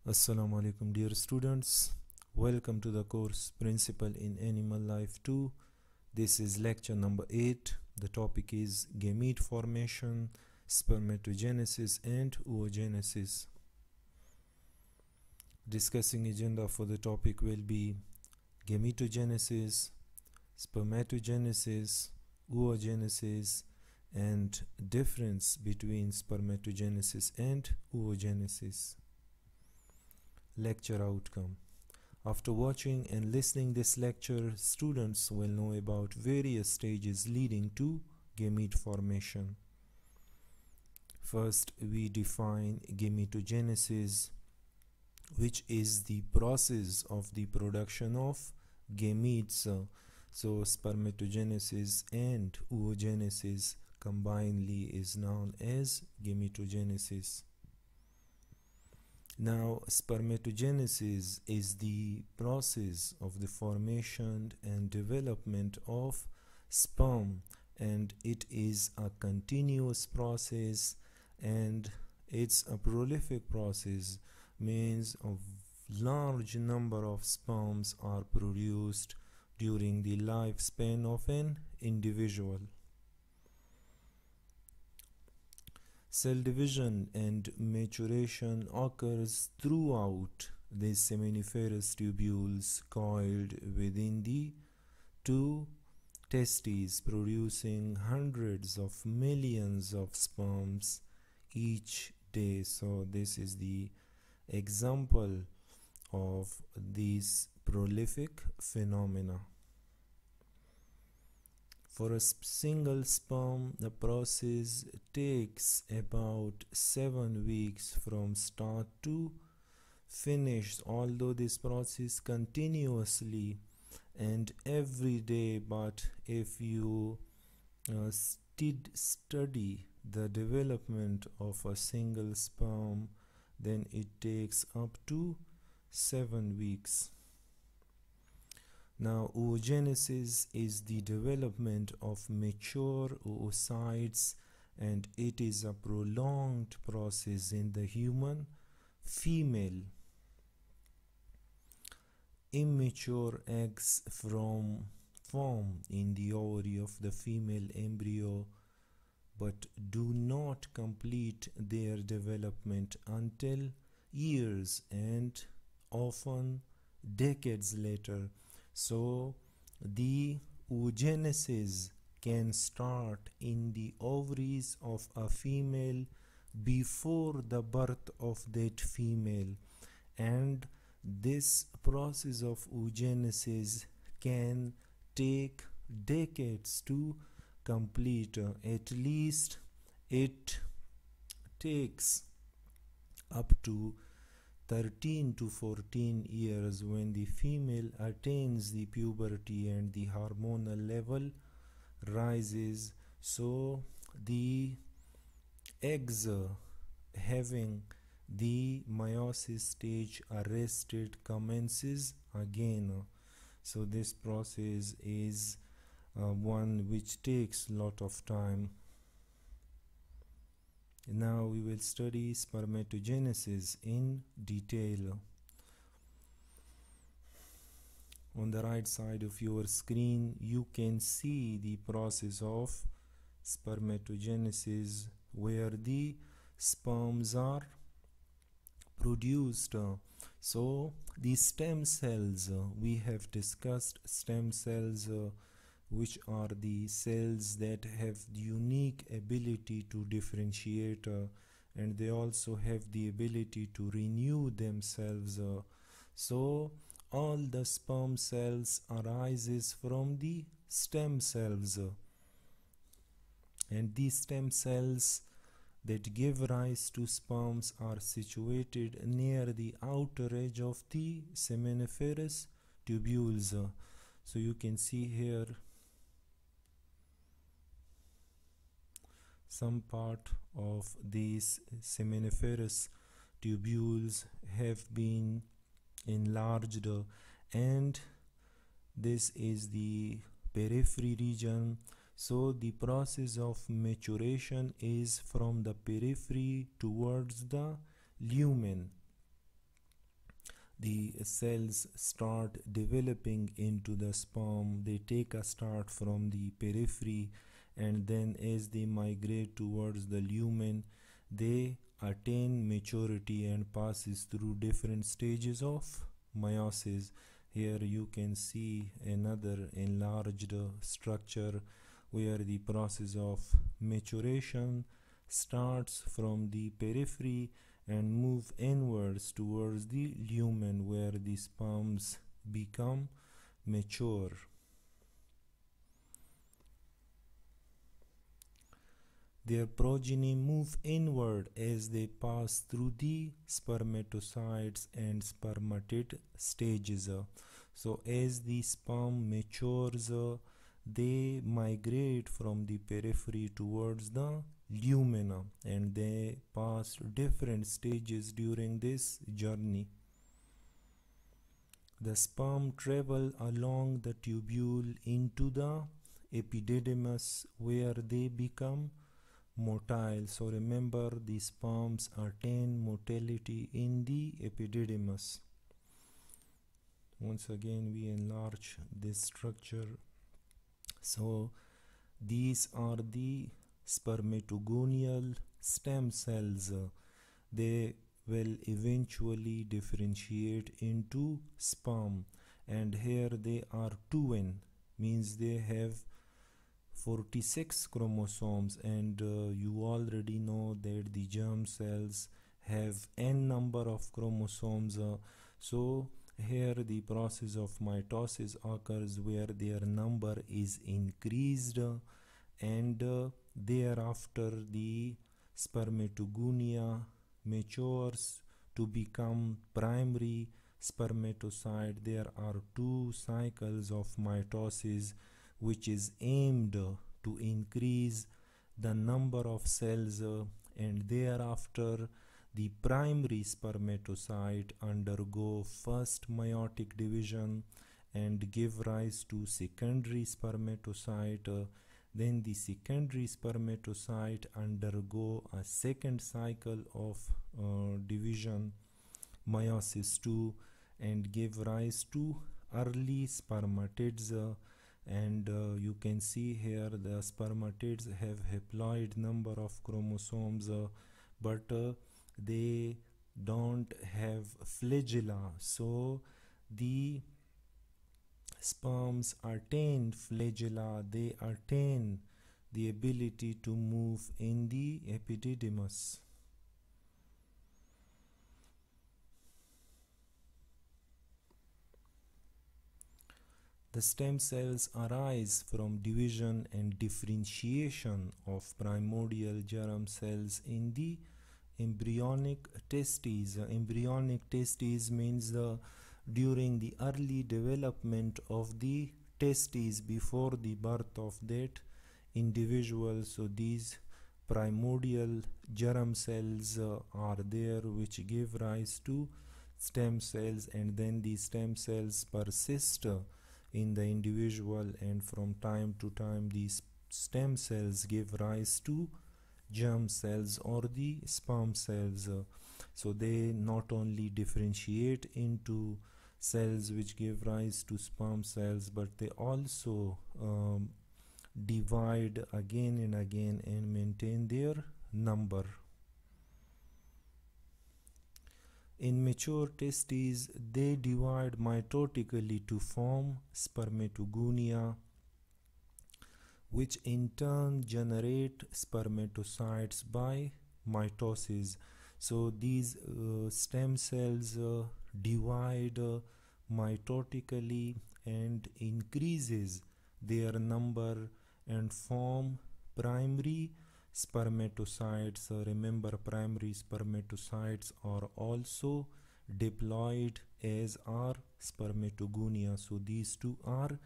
Assalamu alaikum dear students. Welcome to the course Principle in Animal Life 2. This is lecture number 8. The topic is gamete formation, spermatogenesis and oogenesis. Discussing agenda for the topic will be gametogenesis, spermatogenesis, oogenesis and difference between spermatogenesis and oogenesis. Lecture outcome. After watching and listening this lecture, students will know about various stages leading to gamete formation. First, we define gametogenesis, which is the process of the production of gametes. So spermatogenesis and oogenesis combinedly is known as gametogenesis. Now, spermatogenesis is the process of the formation and development of sperm, and it is a continuous process, and it's a prolific process, means a large number of sperms are produced during the lifespan of an individual. Cell division and maturation occurs throughout the seminiferous tubules coiled within the two testes, producing hundreds of millions of sperms each day. So this is the example of these prolific phenomena. For a single sperm, the process takes about 7 weeks from start to finish, although this process continuously and every day. But if you study the development of a single sperm, then it takes up to 7 weeks. Now, oogenesis is the development of mature oocytes, and it is a prolonged process in the human female. Immature eggs form in the ovary of the female embryo, but do not complete their development until years and often decades later. So the oogenesis can start in the ovaries of a female before the birth of that female, and this process of oogenesis can take decades to complete. At least it takes up to 13 to 14 years when the female attains the puberty and the hormonal level rises. So the eggs having the meiosis stage arrested commences again. So this process is one which takes a lot of time. Now we will study spermatogenesis in detail. On the right side of your screen, you can see the process of spermatogenesis, where the sperms are produced. So the stem cells, we have discussed stem cells, which are the cells that have the unique ability to differentiate, and they also have the ability to renew themselves. So all the sperm cells arises from the stem cells, and these stem cells that give rise to sperms are situated near the outer edge of the seminiferous tubules. So you can see here some part of these seminiferous tubules have been enlarged, and this is the periphery region. So the process of maturation is from the periphery towards the lumen. the cells start developing into the sperm. They take a start from the periphery, and then as they migrate towards the lumen, they attain maturity and passes through different stages of meiosis. Here you can see another enlarged structure where the process of maturation starts from the periphery and move inwards towards the lumen where the sperms become mature. Their progeny move inward as they pass through the spermatocytes and spermatid stages. So as the sperm matures, they migrate from the periphery towards the lumina, and they pass different stages during this journey. The sperm travel along the tubule into the epididymis where they become motile. So remember, the sperms attain motility in the epididymis. Once again we enlarge this structure. So these are the spermatogonial stem cells. They will eventually differentiate into sperm, and here they are 2n, means they have 46 chromosomes, and you already know that the germ cells have n number of chromosomes. So here the process of mitosis occurs where their number is increased, and thereafter the spermatogonia matures to become primary spermatocyte. There are 2 cycles of mitosis which is aimed to increase the number of cells, and thereafter the primary spermatocyte undergo first meiotic division and give rise to secondary spermatocyte. Then the secondary spermatocyte undergo a second cycle of division, meiosis 2, and give rise to early spermatids. And you can see here the spermatids have haploid number of chromosomes, but they don't have flagella. So the sperms attain flagella, they attain the ability to move in the epididymis. The stem cells arise from division and differentiation of primordial germ cells in the embryonic testes. Embryonic testes means during the early development of the testes before the birth of that individual. So these primordial germ cells are there which give rise to stem cells, and then these stem cells persist in the individual, and from time to time these stem cells give rise to germ cells or the sperm cells. So they not only differentiate into cells which give rise to sperm cells, but they also divide again and again and maintain their number. In mature testes, they divide mitotically to form spermatogonia, which in turn generate spermatocytes by mitosis. So these stem cells divide mitotically and increases their number and form primary spermatocytes. Remember, primary spermatocytes are also diploid, as are spermatogonia. So these two are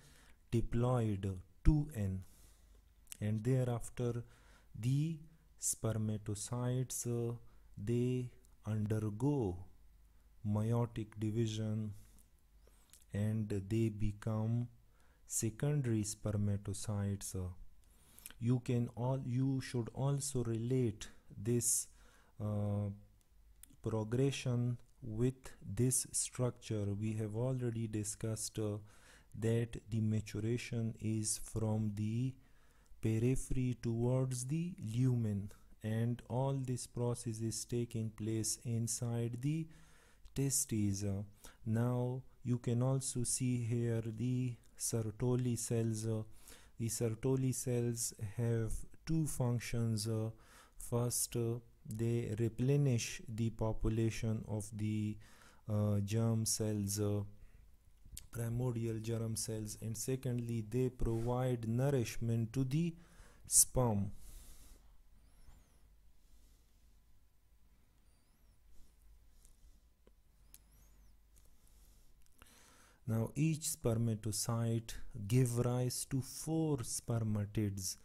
diploid, 2n, and thereafter the spermatocytes they undergo meiotic division and they become secondary spermatocytes. You should also relate this progression with this structure, we have already discussed that the maturation is from the periphery towards the lumen, and all this process is taking place inside the testes. Now you can also see here the Sertoli cells. The Sertoli cells have two functions. First, they replenish the population of the germ cells, primordial germ cells, and secondly, they provide nourishment to the sperm. Now each spermatocyte gives rise to 4 spermatids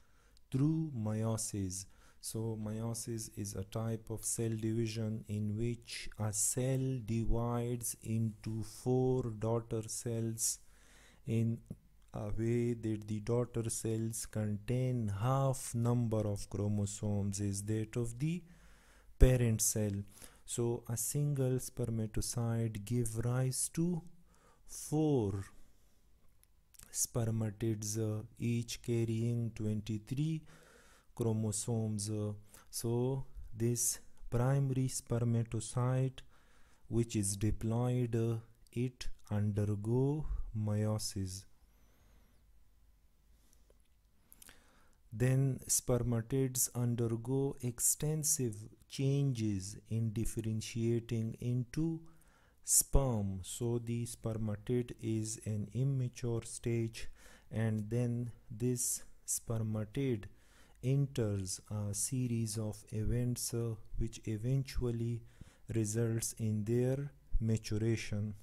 through meiosis. So meiosis is a type of cell division in which a cell divides into 4 daughter cells in a way that the daughter cells contain half number of chromosomes is that of the parent cell. So a single spermatocyte gives rise to 4 spermatids, each carrying 23 chromosomes. So this primary spermatocyte which is diploid, it undergo meiosis. Then spermatids undergo extensive changes in differentiating into sperm. So the spermatid is an immature stage, and then this spermatid enters a series of events which eventually results in their maturation.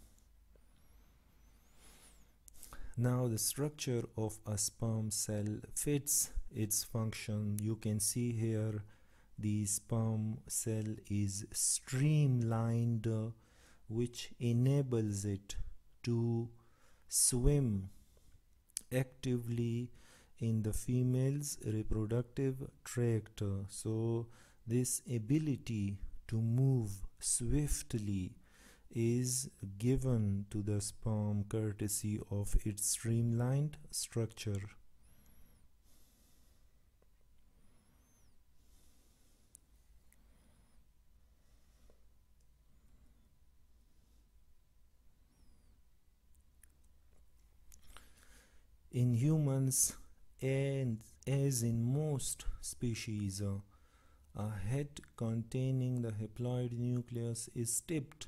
Now the structure of a sperm cell fits its function. You can see here the sperm cell is streamlined, which enables it to swim actively in the female's reproductive tract. So this ability to move swiftly is given to the sperm courtesy of its streamlined structure. In humans, and as in most species, a head containing the haploid nucleus is tipped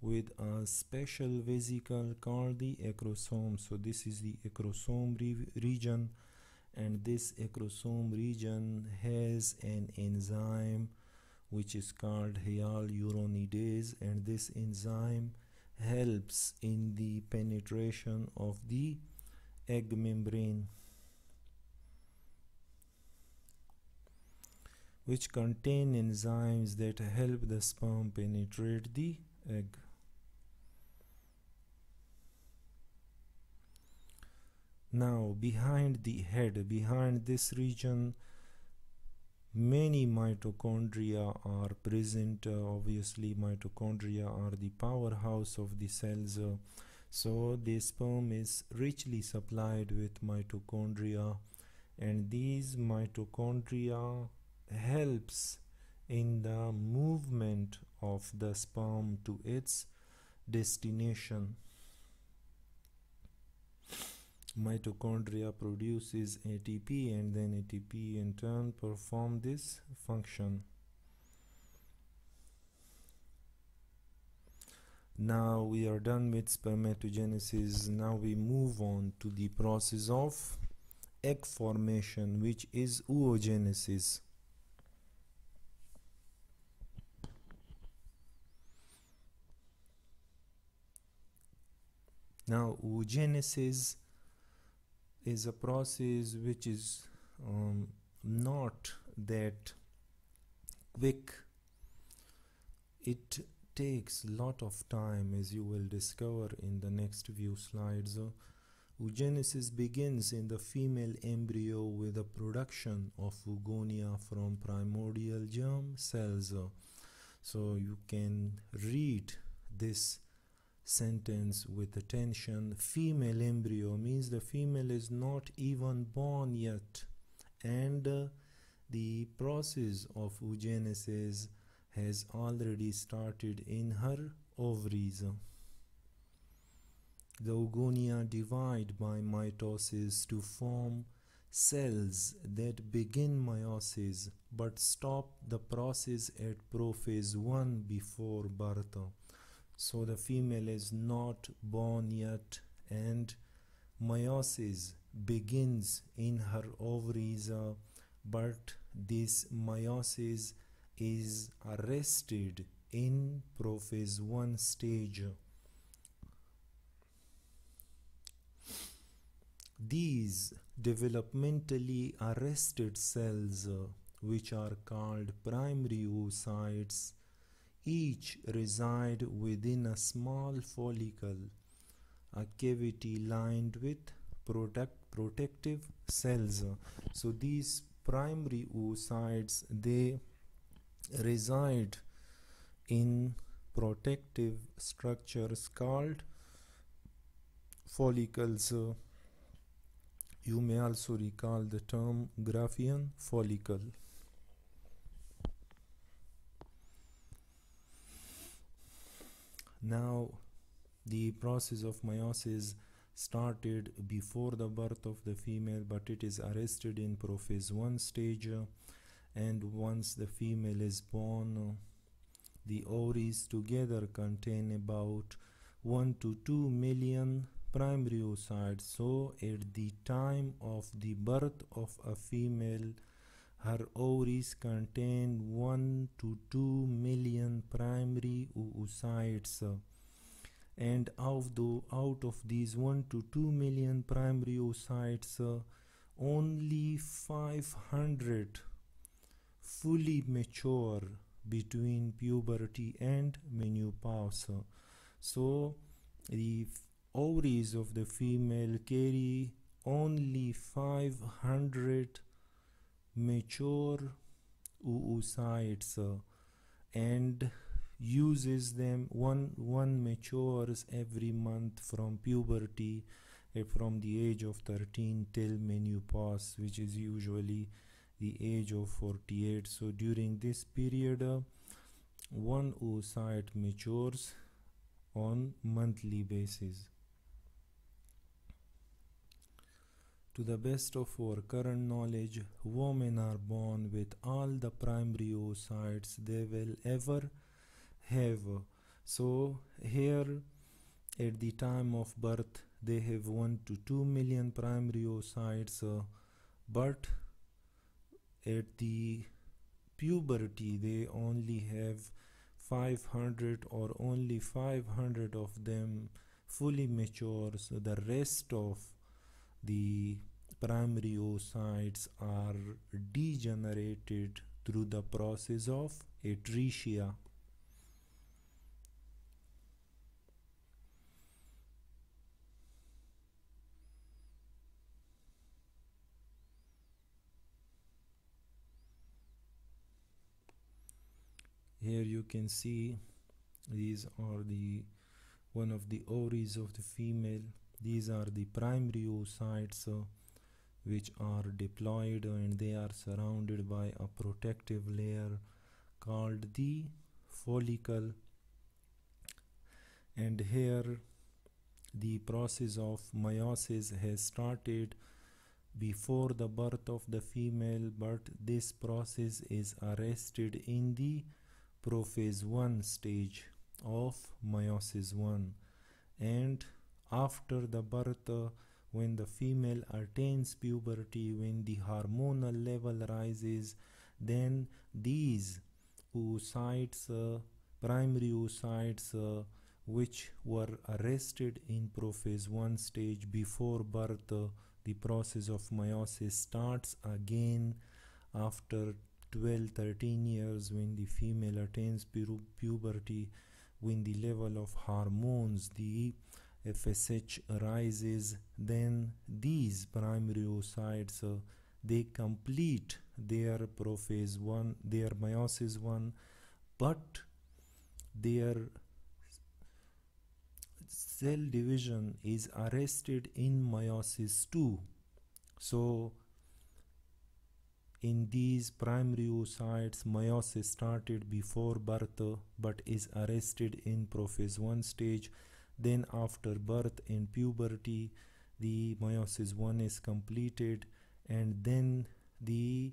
with a special vesicle called the acrosome. So this is the acrosome region, and this acrosome region has an enzyme which is called hyaluronidase, and this enzyme helps in the penetration of the egg membrane, which contain enzymes that help the sperm penetrate the egg. Now behind the head, behind this region, many mitochondria are present. Obviously mitochondria are the powerhouse of the cells. So the sperm is richly supplied with mitochondria, and these mitochondria helps in the movement of the sperm to its destination. Mitochondria produces ATP, and then ATP in turn perform this function. Now we are done with spermatogenesis. Now we move on to the process of egg formation, which is oogenesis. Now oogenesis is a process which is not that quick. It takes lot of time, as you will discover in the next few slides. Oogenesis begins in the female embryo with the production of oogonia from primordial germ cells. So you can read this sentence with attention. Female embryo means the female is not even born yet, and the process of oogenesis has already started in her ovaries. The oogonia divide by mitosis to form cells that begin meiosis but stop the process at prophase 1 before birth. So the female is not born yet, and meiosis begins in her ovaries, but this meiosis is arrested in prophase 1 stage. These developmentally arrested cells, which are called primary oocytes, each reside within a small follicle, a cavity lined with protective cells. So these primary oocytes, they reside in protective structures called follicles. You may also recall the term Graafian follicle. Now, the process of meiosis started before the birth of the female, but it is arrested in prophase 1 stage, and once the female is born, the ovaries together contain about 1 to 2 million primary oocytes. So at the time of the birth of a female, her ovaries contain 1 to 2 million primary oocytes, and out of these 1 to 2 million primary oocytes, only 500 fully mature between puberty and menopause. So the ovaries of the female carry only 500 mature oocytes, and uses them. One matures every month from puberty, from the age of 13 till menopause, which is usually the age of 48. So during this period, one oocyte matures on monthly basis. To the best of our current knowledge, women are born with all the primary oocytes they will ever have. So here at the time of birth they have 1 to 2 million primary oocytes, but at the puberty they only have 500, or only 500 of them fully mature. So the rest of the primary oocytes are degenerated through the process of atresia. Here you can see these are one of the ovaries of the female. These are the primary oocytes, which are diploid, and they are surrounded by a protective layer called the follicle. And here the process of meiosis has started before the birth of the female, but this process is arrested in the prophase 1 stage of meiosis 1, and after the birth, when the female attains puberty, when the hormonal level rises, then these oocytes, primary oocytes, which were arrested in prophase 1 stage before birth, the process of meiosis starts again after 12-13 years, when the female attains puberty, when the level of hormones, the FSH, rises. Then these primary oocytes, they complete their prophase 1, their meiosis 1, but their cell division is arrested in meiosis II. So in these primary oocytes, meiosis started before birth but is arrested in prophase 1 stage. Then after birth in puberty, the meiosis 1 is completed, and then the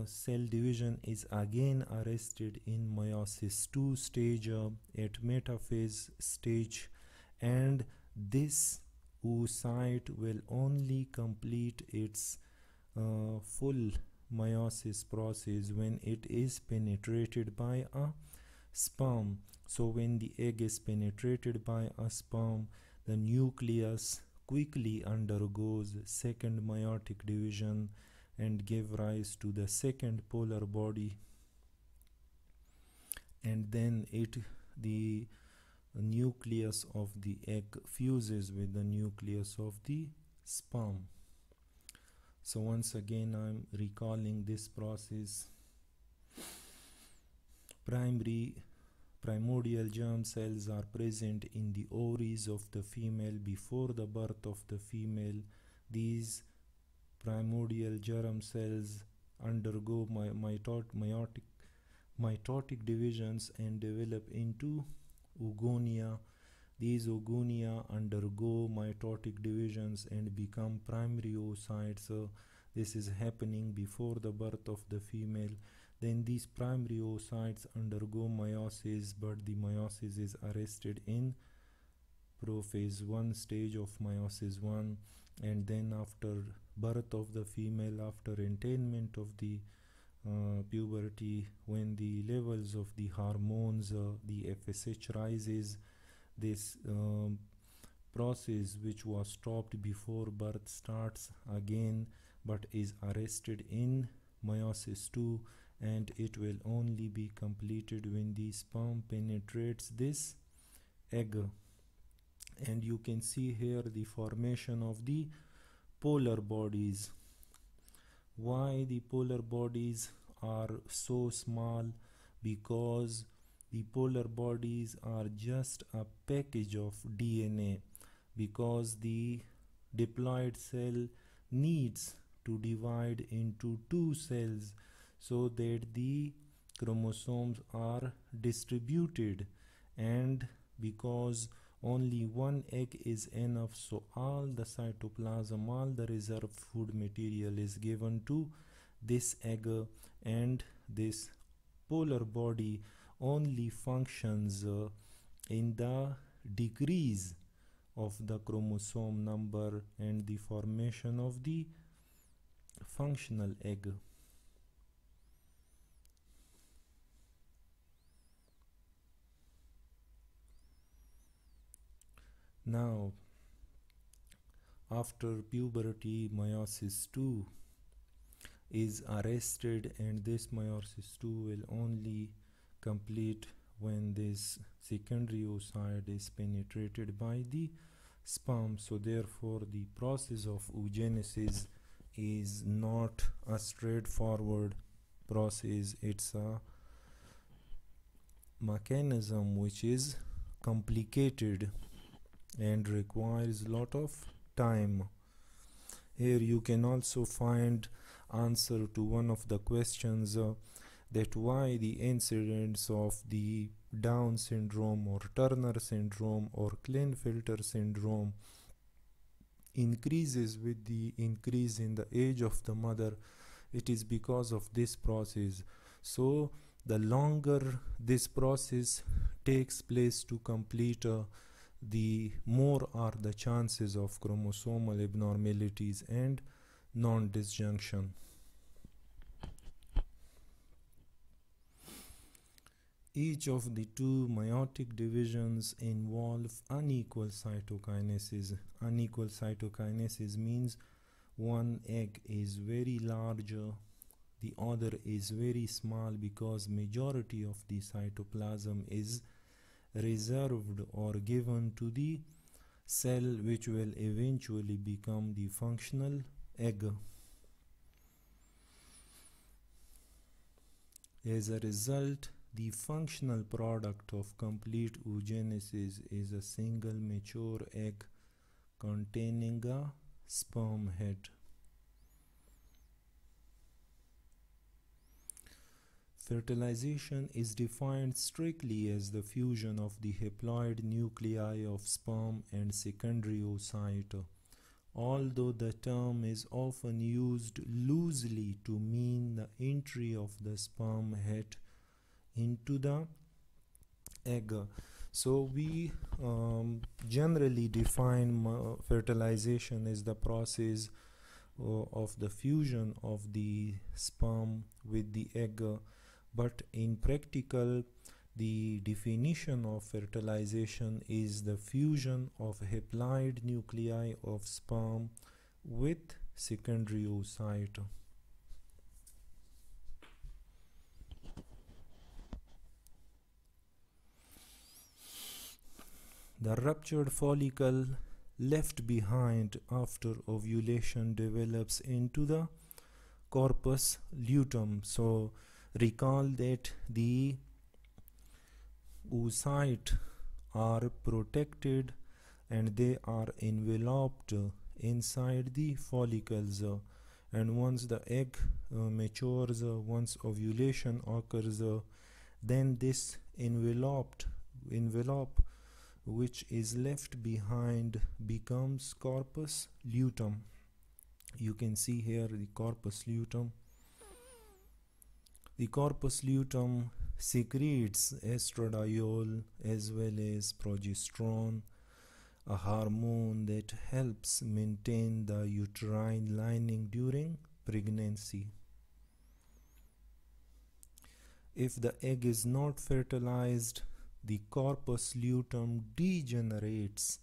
cell division is again arrested in meiosis 2 stage at metaphase stage, and this oocyte will only complete its full meiosis process when it is penetrated by a sperm. So when the egg is penetrated by a sperm, the nucleus quickly undergoes second meiotic division and give rise to the second polar body, and then the nucleus of the egg fuses with the nucleus of the sperm. So once again I'm recalling this process. Primordial germ cells are present in the ovaries of the female before the birth of the female. These primordial germ cells undergo mitotic divisions and develop into oogonia. These oogonia undergo mitotic divisions and become primary oocytes. This is happening before the birth of the female. Then these primary oocytes undergo meiosis, but the meiosis is arrested in prophase 1 stage of meiosis 1, and then after birth of the female, after attainment of the puberty, when the levels of the hormones, the FSH rises, this process which was stopped before birth starts again but is arrested in meiosis 2, and it will only be completed when the sperm penetrates this egg. And you can see here the formation of the polar bodies. Why the polar bodies are so small? Because the polar bodies are just a package of DNA, because the diploid cell needs to divide into two cells so that the chromosomes are distributed, and because only one egg is enough, so all the cytoplasm, all the reserved food material is given to this egg, and this polar body only functions in the decrease of the chromosome number and the formation of the functional egg. Now, after puberty, meiosis 2 is arrested, and this meiosis 2 will only complete when this secondary oocyte is penetrated by the sperm. So therefore the process of oogenesis is not a straightforward process. It's a mechanism which is complicated and requires a lot of time. Here you can also find answer to one of the questions that why the incidence of the Down syndrome or Turner syndrome or Klinefelter syndrome increases with the increase in the age of the mother. It is because of this process. So the longer this process takes place to complete, the more are the chances of chromosomal abnormalities and non-disjunction. Each of the two meiotic divisions involve unequal cytokinesis. Unequal cytokinesis means one egg is very large, the other is very small, because majority of the cytoplasm is reserved or given to the cell which will eventually become the functional egg. As a result, the functional product of complete oogenesis is a single mature egg containing a sperm head. Fertilization is defined strictly as the fusion of the haploid nuclei of sperm and secondary oocyte, although the term is often used loosely to mean the entry of the sperm head into the egg. So we generally define fertilization as the process of the fusion of the sperm with the egg, but in practical the definition of fertilization is the fusion of haploid nuclei of sperm with secondary oocyte. The ruptured follicle left behind after ovulation develops into the corpus luteum. So recall that the oocytes are protected and they are enveloped inside the follicles, and once the egg matures, once ovulation occurs, then this envelope which is left behind becomes corpus luteum. You can see here the corpus luteum. The corpus luteum secretes estradiol as well as progesterone, a hormone that helps maintain the uterine lining during pregnancy. If the egg is not fertilized, the corpus luteum degenerates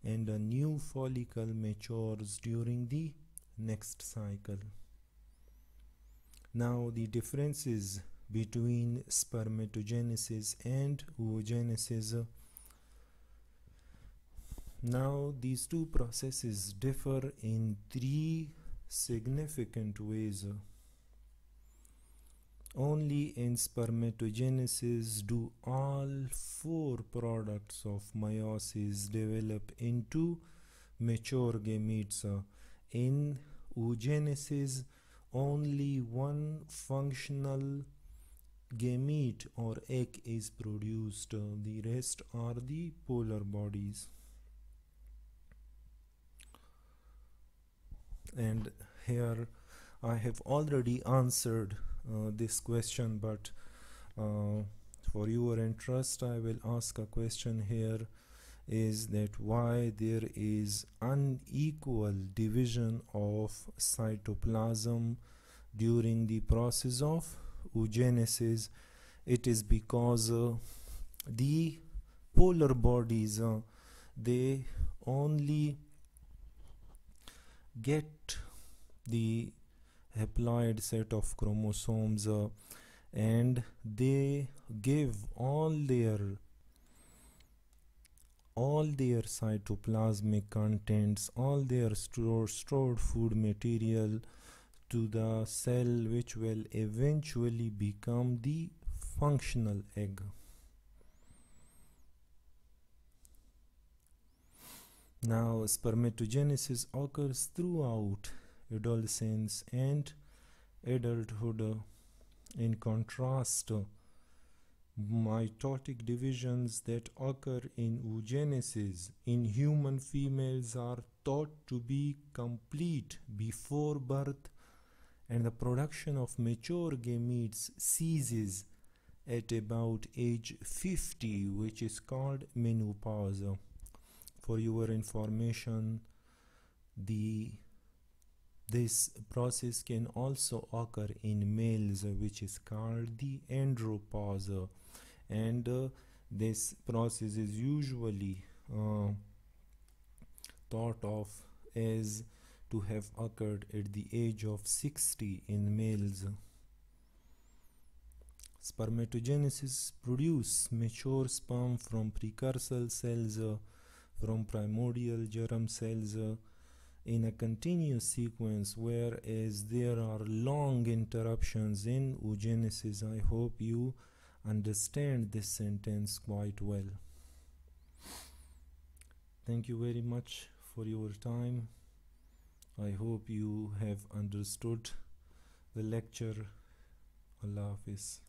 and a new follicle matures during the next cycle. Now the differences between spermatogenesis and oogenesis. Now these two processes differ in three significant ways. Only in spermatogenesis do all four products of meiosis develop into mature gametes. In oogenesis, only one functional gamete or egg is produced. The rest are the polar bodies. And here I have already answered this question, but for your interest I will ask a question here, is that why there is unequal division of cytoplasm during the process of oogenesis. It is because the polar bodies they only get the haploid set of chromosomes and they give all their cytoplasmic contents, all their stored food material to the cell which will eventually become the functional egg. Now spermatogenesis occurs throughout adolescence and adulthood. In contrast, mitotic divisions that occur in oogenesis in human females are thought to be complete before birth, and the production of mature gametes ceases at about age 50, which is called menopause. For your information, this process can also occur in males, which is called the andropause, and this process is usually thought of as to have occurred at the age of 60 in males. Spermatogenesis produces mature sperm from precursor cells from primordial germ cells in a continuous sequence, whereas there are long interruptions in oogenesis. I hope you understand this sentence quite well. Thank you very much for your time. I hope you have understood the lecture. Allah Hafiz.